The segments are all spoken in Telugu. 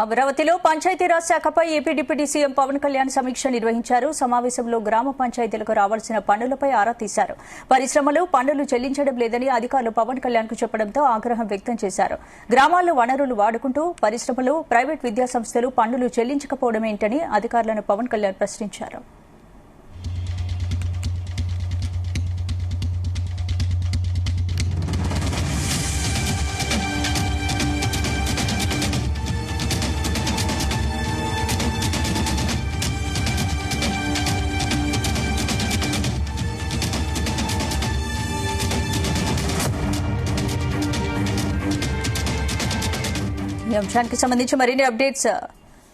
అమరావతిలో పంచాయతీరాజ్ శాఖపై AP deputy CM Pawan Kalyan సమీక్ష నిర్వహించారు. సమావేశంలో గ్రామ పంచాయతీలకు రావాల్సిన పన్నులపై ఆరా తీశారు. పరిశ్రమలు పన్నులు చెల్లించడం లేదని అధికారులు పవన్ కళ్యాణ్ కు చెప్పడంతో ఆగ్రహం వ్యక్తం చేశారు. గ్రామాల్లో వనరులు వాడుకుంటూ పరిశ్రమలు, ప్రైవేట్ విద్యాసంస్థలు పన్నులు చెల్లించకపోవడమేంటని అధికారులను పవన్ కళ్యాణ్ ప్రశ్నించారు. ఈ అంశానికి సంబంధించి మరిన్ని అప్డేట్స్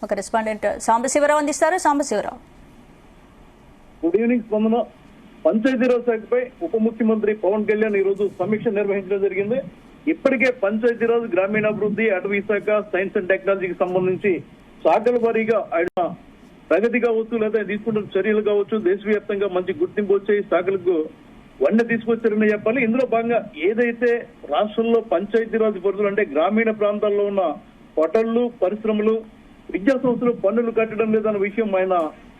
మా కరెస్పాండెంట్ సాంబశివరావు అందిస్తారు. Sambasivarao, good evening. స్పందన. పంచాయతీరాజ్ శాఖపై ఉప ముఖ్యమంత్రి పవన్ కళ్యాణ్ ఈ రోజు సమీక్ష నిర్వహించడం జరిగింది. ఇప్పటికే పంచాయతీరాజ్, గ్రామీణాభివృద్ధి, అటవీ శాఖ, సైన్స్ అండ్ టెక్నాలజీకి సంబంధించి శాఖల వారీగా ఆయన ప్రగతి కావచ్చు, లేదా తీసుకుంటున్న చర్యలు కావచ్చు, దేశవ్యాప్తంగా మంచి గుర్తింపు వచ్చే శాఖలకు వన్నె తీసుకొచ్చారని చెప్పాలి. ఇందులో భాగంగా ఏదైతే రాష్ట్రంలో పంచాయతీరాజ్ పరిధులు అంటే గ్రామీణ ప్రాంతాల్లో ఉన్న హోటళ్లు, పరిశ్రమలు, విద్యా సంస్థలు పన్నులు కట్టడం లేదన్న విషయం ఆయన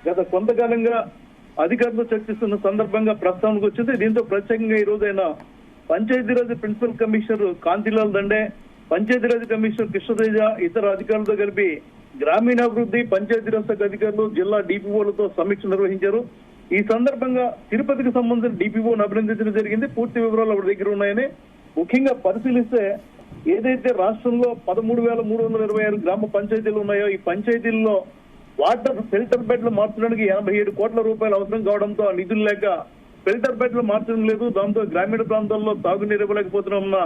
గత కొంతకాలంగా అధికారులతో చర్చిస్తున్న సందర్భంగా ప్రస్తావనకు వచ్చింది. దీంతో ప్రత్యేకంగా ఈ రోజు ఆయన Panchayati Raj principal commissioner Kantilal Dande, Panchayati Raj commissioner Krishna Teja, ఇతర అధికారులతో కలిపి గ్రామీణాభివృద్ధి, పంచాయతీరాజ్ శాఖ అధికారులు, జిల్లా డిపిఓలతో సమీక్ష నిర్వహించారు. ఈ సందర్భంగా తిరుపతికి సంబంధించిన డిపిఓను అభినందించడం జరిగింది. పూర్తి వివరాలు వారి దగ్గర ఉన్నాయని, ముఖ్యంగా పరిశీలిస్తే ఏదైతే రాష్ట్రంలో 13,326 గ్రామ పంచాయతీలు ఉన్నాయో ఈ పంచాయతీల్లో వాటర్ ఫిల్టర్ బెడ్లు మార్చడానికి 87 కోట్ల రూపాయలు అవసరం కావడంతో ఆ నిధులు లేక ఫిల్టర్ బెడ్లు మార్చడం లేదు. దాంతో గ్రామీణ ప్రాంతాల్లో తాగునీరు ఇవ్వలేకపోతున్న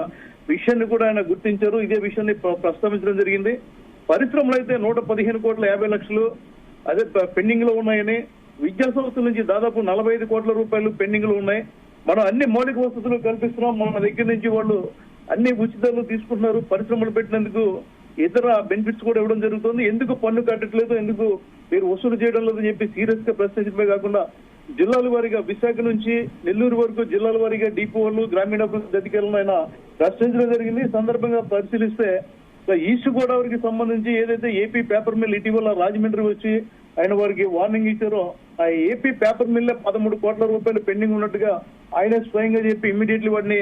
విషయాన్ని కూడా ఆయన గుర్తించారు. ఇదే విషయాన్ని ప్రస్తావించడం జరిగింది. పరిశ్రమలు అయితే 115,50,00,000 అదే పెండింగ్ లో ఉన్నాయని, విద్యా సంస్థల నుంచి దాదాపు 45 కోట్ల రూపాయలు పెండింగ్ లో ఉన్నాయి. మనం అన్ని మౌలిక వసతులు కల్పిస్తున్నాం, మన దగ్గర నుంచి వాళ్ళు అన్ని ఉచితాలు తీసుకుంటున్నారు, పరిశ్రమలు పెట్టినందుకు ఇతర బెనిఫిట్స్ కూడా ఇవ్వడం జరుగుతుంది, ఎందుకు పన్ను కట్టట్లేదు, ఎందుకు మీరు వసూలు చేయడం లేదని చెప్పి సీరియస్ గా ప్రశ్నించడమే కాకుండా జిల్లాల వారీగా విశాఖ నుంచి నెల్లూరు వరకు జిల్లాల వారీగా డిపోలు, గ్రామీణాభివృద్ధి అధికారులను ఆయన ప్రశ్నించడం జరిగింది. ఈ సందర్భంగా పరిశీలిస్తే ఈస్ట్ గోదావరికి సంబంధించి ఏదైతే ఏపీ పేపర్ మిల్ ఇటీవల రాజమండ్రి వచ్చి ఆయన వారికి వార్నింగ్ ఇచ్చారో ఆ ఏపీ పేపర్ మిల్ 13 కోట్ల రూపాయలు పెండింగ్ ఉన్నట్టుగా ఆయనే స్వయంగా చెప్పి ఇమ్మీడియట్లీ వాటిని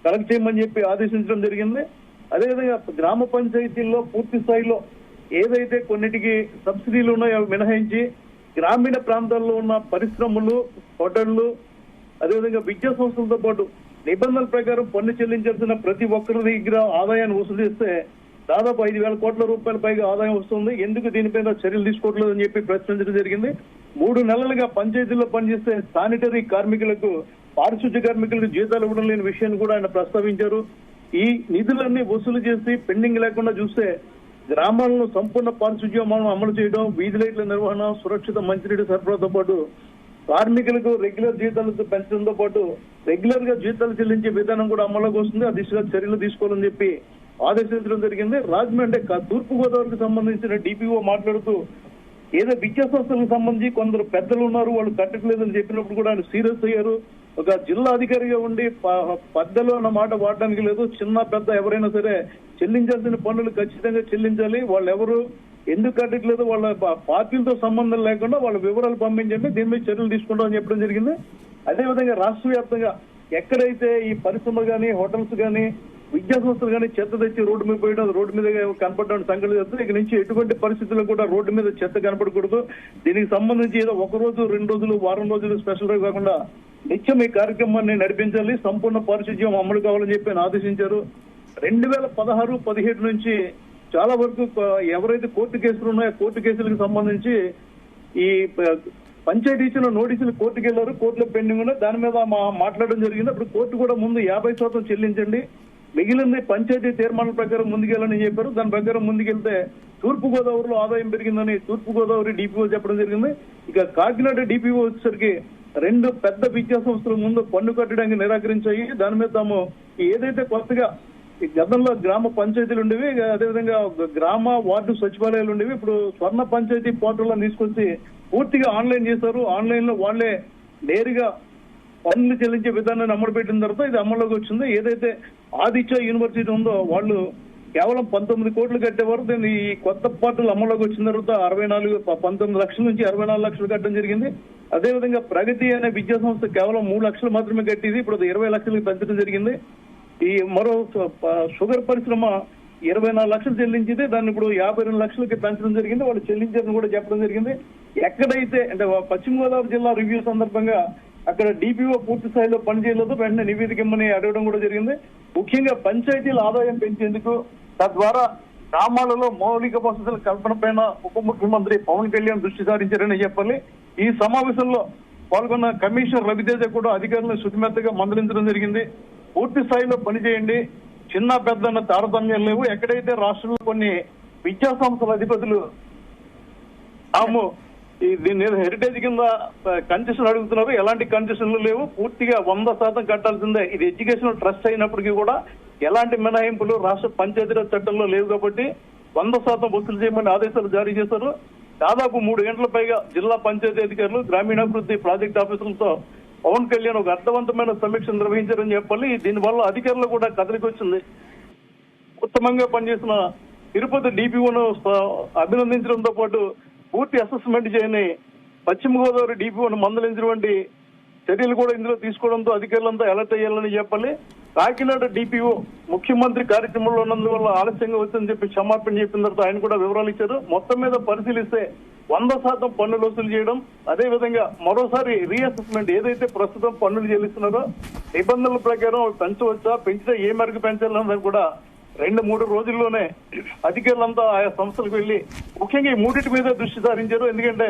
కలెక్ట్ చేయమని చెప్పి ఆదేశించడం జరిగింది. అదేవిధంగా గ్రామ పంచాయతీల్లో పూర్తి స్థాయిలో ఏదైతే కొన్నిటికి సబ్సిడీలు ఉన్నాయో అవి మినహాయించి గ్రామీణ ప్రాంతాల్లో ఉన్న పరిశ్రమలు, హోటళ్లు, అదేవిధంగా విద్యా సంస్థలతో పాటు నిబంధనల ప్రకారం పన్ను చెల్లించాల్సిన ప్రతి ఒక్కరి దగ్గర ఆదాయాన్ని వసూలు చేస్తే దాదాపు 5,000 కోట్ల రూపాయల పైగా ఆదాయం వస్తుంది. ఎందుకు దీనిపైన చర్యలు తీసుకోవట్లేదని చెప్పి ప్రశ్నించడం జరిగింది. 3 నెలలుగా పంచాయతీల్లో పనిచేసే శానిటరీ కార్మికులకు, పారిశుద్ధ్య కార్మికులకు జీతాలు ఇవ్వడం లేని విషయాన్ని కూడా ఆయన ప్రస్తావించారు. ఈ నిధులన్నీ వసూలు చేసి పెండింగ్ లేకుండా చూస్తే గ్రామాలను సంపూర్ణ పారిశుద్ధ్యం అమలు చేయడం, వీధి లైట్ల నిర్వహణ, సురక్షిత మంచినీటి సరఫరాతో పాటు కార్మికులకు రెగ్యులర్ జీతాలు పెంచడంతో పాటు రెగ్యులర్ గా జీతాలు చెల్లించే విధానం కూడా అమల్లోకి వస్తుంది. ఆ దిశగా చర్యలు తీసుకోవాలని చెప్పి ఆదేశించడం జరిగింది. రాజమండ్రి తూర్పు గోదావరికి సంబంధించిన డిపిఓ మాట్లాడుతూ ఏదో విద్యా సంస్థలకు సంబంధించి కొందరు పెద్దలు ఉన్నారు, వాళ్ళు కట్టట్లేదని చెప్పినప్పుడు కూడా ఆయన సీరియస్ అయ్యారు. ఒక జిల్లా అధికారిగా ఉండి పెద్దలు అన్న మాట వాడడానికి లేదు, చిన్న పెద్ద ఎవరైనా సరే చెల్లించాల్సిన పన్నులు ఖచ్చితంగా చెల్లించాలి, వాళ్ళు ఎవరు ఎందుకు కట్టట్లేదు వాళ్ళ పార్టీలతో సంబంధం లేకుండా వాళ్ళ వివరాలు పంపించండి, దీని మీద చర్యలు తీసుకుంటామని చెప్పడం జరిగింది. అదేవిధంగా రాష్ట్ర వ్యాప్తంగా ఎక్కడైతే ఈ పరిశ్రమలు కానీ, హోటల్స్ కానీ, విద్యా సంస్థలు కానీ చెత్త తెచ్చి రోడ్డు మీద పోయడం, రోడ్డు మీద కనపడడం సంఘటన చేస్తుంది. ఇక నుంచి ఎటువంటి పరిస్థితుల్లో కూడా రోడ్డు మీద చెత్త కనపడకూడదు. దీనికి సంబంధించి ఏదో 1 రోజు 2 రోజులు, వారం రోజులు స్పెషల్ గా కాకుండా నిత్యం ఈ కార్యక్రమాన్ని నడిపించాలి, సంపూర్ణ పారిశుధ్యం అమలు కావాలని చెప్పి ఆయన ఆదేశించారు. 2016-17 నుంచి చాలా వరకు ఎవరైతే కోర్టు కేసులు ఉన్నాయో కోర్టు కేసులకు సంబంధించి ఈ పంచాయతీ ఇచ్చిన నోటీసులు కోర్టుకు వెళ్లారు, కోర్టులో పెండింగ్ ఉన్నాయి, దాని మీద మాట్లాడడం జరిగింది. అప్పుడు కోర్టు కూడా ముందు 50% చెల్లించండి, మిగిలింది పంచాయతీ తీర్మానాల ప్రకారం ముందుకెళ్ళని చెప్పారు. దాని ప్రకారం ముందుకెళ్తే తూర్పు గోదావరిలో ఆదాయం పెరిగిందని తూర్పు గోదావరి డిపిఓ చెప్పడం జరిగింది. ఇక కాకినాడ డిపిఓ వచ్చేసరికి 2 పెద్ద విద్యా సంస్థల ముందు పన్ను కట్టడానికి నిరాకరించాయి. దాని మీద తాము ఏదైతే కొత్తగా గతంలో గ్రామ పంచాయతీలు ఉండేవి, అదేవిధంగా గ్రామ వార్డు సచివాలయాలు ఉండేవి, ఇప్పుడు స్వర్ణ పంచాయతీ పోర్టల్ తీసుకొచ్చి పూర్తిగా ఆన్లైన్ చేశారు. ఆన్లైన్ లో వాళ్లే నేరుగా పన్నులు చెల్లించే విధానాన్ని అమలు పెట్టిన తర్వాత ఇది అమల్లోకి వచ్చింది. ఏదైతే ఆదిత్య యూనివర్సిటీ ఉందో వాళ్ళు కేవలం 19 కోట్లు కట్టేవారు. దీన్ని ఈ కొత్త పార్టీలు అమల్లోకి వచ్చిన తర్వాత 19 లక్షల నుంచి 64 లక్షలు కట్టడం జరిగింది. అదేవిధంగా ప్రగతి అనే విద్యా సంస్థ కేవలం 3 లక్షలు మాత్రమే కట్టేది, ఇప్పుడు 20 లక్షలకు పెంచడం జరిగింది. ఈ మరో షుగర్ పరిశ్రమ 24 లక్షలు చెల్లించింది, దాన్ని ఇప్పుడు 52 లక్షలకి పెంచడం జరిగింది. వాళ్ళు చెల్లించారని కూడా చెప్పడం జరిగింది. ఎక్కడైతే అంటే పశ్చిమ గోదావరి జిల్లా రివ్యూ సందర్భంగా అక్కడ డిపిఓ పూర్తి స్థాయిలో పనిచేయలేదు, వెంటనే నివేదిక ఇమ్మని అడగడం కూడా జరిగింది. ముఖ్యంగా పంచాయతీల ఆదాయం పెంచేందుకు, తద్వారా గ్రామాలలో మౌలిక వసతుల కల్పన పైన ఉప ముఖ్యమంత్రి పవన్ కళ్యాణ్ దృష్టి సారించారని చెప్పాలి. ఈ సమావేశంలో పాల్గొన్న కమిషనర్ రవితేజ కూడా అధికారులను శుతిమెత్తగా మందలించడం జరిగింది. పూర్తి స్థాయిలో పనిచేయండి, చిన్న పెద్ద అన్న తారతమ్యాలు లేవు. ఎక్కడైతే రాష్ట్రంలో కొన్ని విద్యా సంస్థల అధిపతులు తాము దీన్ని హెరిటేజ్ కింద కన్సెషన్ అడుగుతున్నారు, ఎలాంటి కన్సెషన్లు లేవు, పూర్తిగా 100% కట్టాల్సిందే. ఇది ఎడ్యుకేషనల్ ట్రస్ట్ అయినప్పటికీ కూడా ఎలాంటి మినహాయింపులు రాష్ట్ర పంచాయతీరాజ్ చట్టంలో లేవు కాబట్టి 100% వసూలు చేయమని ఆదేశాలు జారీ చేశారు. దాదాపు 3 గంటల పైగా జిల్లా పంచాయతీ అధికారులు, గ్రామీణాభివృద్ధి ప్రాజెక్టు ఆఫీసర్లతో పవన్ కళ్యాణ్ ఒక అర్థవంతమైన సమీక్ష నిర్వహించారని చెప్పాలి. దీనివల్ల అధికారులు కూడా కదలికి వచ్చింది. ఉత్తమంగా పనిచేసిన తిరుపతి డిపిఓను అభినందించడంతో పాటు పూర్తి అసెస్మెంట్ చేయని పశ్చిమ గోదావరి డిపిఓను మందలించినటువంటి చర్యలు కూడా ఇందులో తీసుకోవడంతో అధికారులంతా అలర్ట్ అయ్యాలని చెప్పాలి. కాకినాడ డిపిఓ ముఖ్యమంత్రి కార్యక్రమంలో ఉన్నందువల్ల ఆలస్యంగా వచ్చిందని చెప్పి క్షమాపణ చెప్పిన తర్వాత ఆయన కూడా వివరాలు ఇచ్చారు. మొత్తం మీద పరిశీలిస్తే 100% పన్నులు వసూలు చేయడం, అదేవిధంగా మరోసారి రీఅసెస్మెంట్, ఏదైతే ప్రస్తుతం పన్నులు చెల్లిస్తున్నారో నిబంధనల ప్రకారం పెంచవచ్చా, పెంచితే ఏ మేరకు పెంచాలన్నది కూడా 2-3 రోజుల్లోనే అధికారులంతా ఆయా సంస్థలకు వెళ్లి ముఖ్యంగా ఈ 3 మీద దృష్టి సారించారు. ఎందుకంటే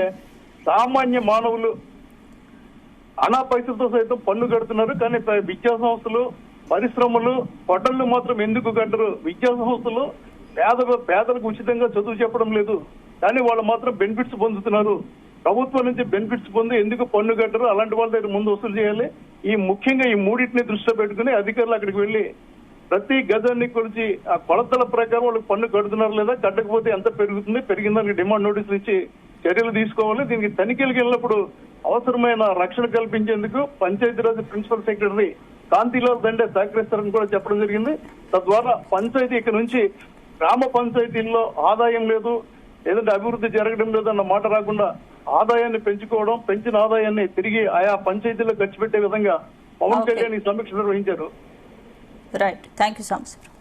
సామాన్య మానవులు అనా పైసలతో సైతం పన్ను కడుతున్నారు, కానీ విద్యా సంస్థలు, పరిశ్రమలు, హోటళ్లు మాత్రం ఎందుకు కట్టరు? విద్యా సంస్థలు పేదలకు ఉచితంగా చదువు చెప్పడం లేదు, కానీ వాళ్ళు మాత్రం బెనిఫిట్స్ పొందుతున్నారు. ప్రభుత్వం నుంచి బెనిఫిట్స్ పొంది ఎందుకు పన్ను కట్టరు? అలాంటి వాళ్ళ దగ్గర ముందు వసూలు చేయాలి. ముఖ్యంగా ఈ 3 దృష్టిలో పెట్టుకుని అధికారులు అక్కడికి వెళ్లి ప్రతి గజాన్ని కొలిచి ఆ కొలతల ప్రకారం వాళ్ళకి పన్ను కడుతున్నారు లేదా, కట్టకపోతే ఎంత పెరుగుతుంది, పెరిగిందానికి డిమాండ్ నోటీసులు ఇచ్చి చర్యలు తీసుకోవాలి. దీనికి తనిఖీలకు వెళ్ళినప్పుడు అవసరమైన రక్షణ కల్పించేందుకు పంచాయతీరాజ్ ప్రిన్సిపల్ సెక్రటరీ కాంతిలాల్ దండే సహకరిస్తారని కూడా చెప్పడం జరిగింది. తద్వారా పంచాయతీ ఇక నుంచి గ్రామ పంచాయతీల్లో ఆదాయం లేదు, ఏదంటే అభివృద్ధి జరగడం లేదన్న మాట రాకుండా ఆదాయాన్ని పెంచుకోవడం, పెంచిన ఆదాయాన్ని తిరిగి ఆయా పంచాయతీలో ఖర్చు పెట్టే విధంగా పవన్ కళ్యాణ్ ఈ సమీక్ష నిర్వహించారు. Right, thank you Sambasivarao.